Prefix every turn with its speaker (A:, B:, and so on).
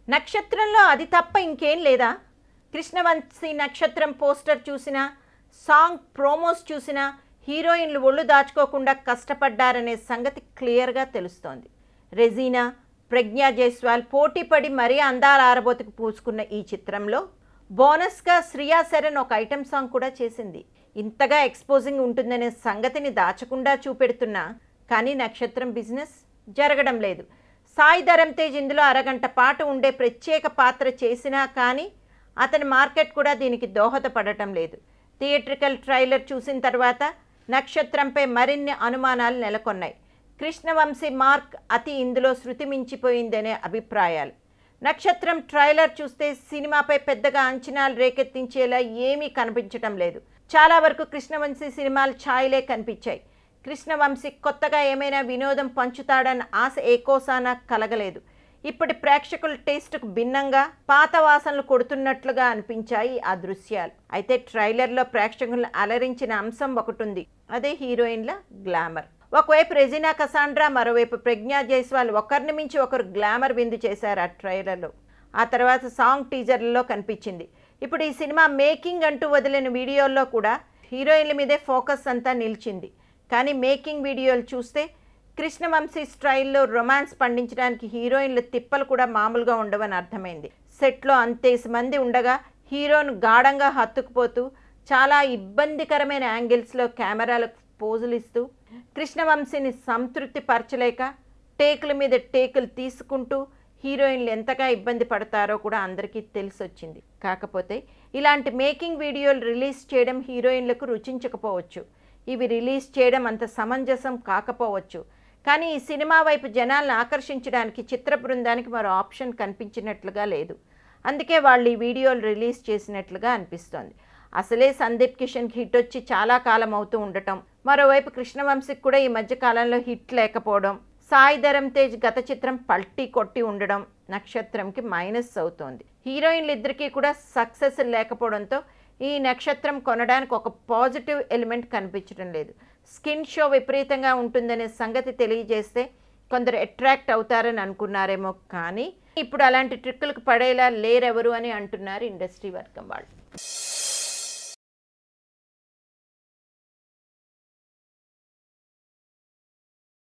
A: నక్షత్రంలో అది తప్ప ఇంకేం లేదా? కృష్ణవంశీ నక్షత్రం పోస్టర్ చూసినా, సాంగ్ ప్రోమోస్ చూసినా హీరోయిన్లు ఒళ్ళు దాచుకోకుండా కష్టపడ్డారనే సంగతి క్లియర్గా తెలుస్తోంది. రెజీనా, ప్రజ్ఞా జైస్వాల్ పోటీపడి మరీ అందాల ఆరబోతుకు పూసుకున్న ఈ చిత్రంలో బోనస్గా శ్రియా శరణ్ ఒక ఐటెం సాంగ్ కూడా చేసింది. ఇంతగా ఎక్స్పోజింగ్ ఉంటుందనే సంగతిని దాచకుండా చూపెడుతున్నా కానీ నక్షత్రం బిజినెస్ జరగడం లేదు. సాయి ధరమ్ తేజ్ ఇందులో అరగంట పాటు ఉండే ప్రత్యేక పాత్ర చేసినా కానీ అతని మార్కెట్ కూడా దీనికి దోహదపడటం లేదు. థియేట్రికల్ ట్రైలర్ చూసిన తర్వాత నక్షత్రంపై మరిన్ని అనుమానాలు నెలకొన్నాయి. కృష్ణవంశీ మార్క్ అతి ఇందులో శృతి మించిపోయిందనే అభిప్రాయాలు. నక్షత్రం ట్రైలర్ చూస్తే సినిమాపై పెద్దగా అంచనాలు రేకెత్తించేలా ఏమీ కనిపించటం లేదు. చాలా వరకు కృష్ణవంశీ సినిమాలు ఛాయలే కనిపించాయి. కృష్ణవంశీ కొత్తగా ఏమైనా వినోదం పంచుతాడన్న ఆశ ఏకోసాన కలగలేదు. ఇప్పటి ప్రేక్షకుల టేస్ట్కు భిన్నంగా పాత వాసనలు కొడుతున్నట్లుగా అనిపించాయి ఆ దృశ్యాలు. అయితే ట్రైలర్లో ప్రేక్షకులను అలరించిన అంశం ఒకటి ఉంది, అదే హీరోయిన్ల గ్లామర్. ఒకవైపు రెజీనా కసాండ్రా, మరోవైపు ప్రజ్ఞా జైస్వాల్ ఒకరిని మించి ఒకరు గ్లామర్ విందు చేశారు ఆ ట్రైలర్లో. ఆ తర్వాత సాంగ్ టీజర్లలో కనిపించింది. ఇప్పుడు ఈ సినిమా మేకింగ్ అంటూ వదిలిన వీడియోల్లో కూడా హీరోయిన్ల మీదే ఫోకస్ అంతా నిలిచింది. కానీ మేకింగ్ వీడియోలు చూస్తే కృష్ణవంశీ స్టైల్లో రొమాన్స్ పండించడానికి హీరోయిన్ల తిప్పలు కూడా మామూలుగా ఉండవని అర్థమైంది. సెట్లో అంతేసి మంది ఉండగా హీరోను గాఢంగా హత్తుకుపోతూ చాలా ఇబ్బందికరమైన యాంగిల్స్లో కెమెరాలకు పోజులు ఇస్తూ కృష్ణవంశీని సంతృప్తి పరచలేక టేకుల మీద టేకులు తీసుకుంటూ హీరోయిన్లు ఎంతగా ఇబ్బంది పడతారో కూడా అందరికీ తెలిసొచ్చింది. కాకపోతే ఇలాంటి మేకింగ్ వీడియోలు రిలీజ్ చేయడం హీరోయిన్లకు రుచించకపోవచ్చు. ఇవి రిలీజ్ చేయడం అంత సమంజసం కాకపోవచ్చు. కానీ ఈ సినిమా వైపు జనాలను ఆకర్షించడానికి చిత్ర బృందానికి మరో ఆప్షన్ కనిపించినట్లుగా లేదు. అందుకే వాళ్ళు ఈ వీడియోలు రిలీజ్ చేసినట్లుగా అనిపిస్తోంది. అసలే సందీప్ కిషన్కి హిట్ వచ్చి చాలా కాలం అవుతూ ఉండటం, మరోవైపు కృష్ణవంశీకి కూడా ఈ మధ్య కాలంలో హిట్ లేకపోవడం, సాయి ధరమ్ తేజ్ గత చిత్రం పల్టీ కొట్టి ఉండడం నక్షత్రంకి మైనస్ అవుతోంది. హీరోయిన్లు ఇద్దరికీ కూడా సక్సెస్ లేకపోవడంతో ఈ నక్షత్రం కొనడానికి ఒక పాజిటివ్ ఎలిమెంట్ కనిపించడం లేదు. స్కిన్ షో విపరీతంగా ఉంటుందనే సంగతి తెలియజేస్తే కొందరు అట్రాక్ట్ అవుతారని అనుకున్నారేమో, కానీ ఇప్పుడు అలాంటి ట్రిక్కులకు పడేలా లేరెవరు అని అంటున్నారు ఇండస్ట్రీ వర్గం వాళ్ళు.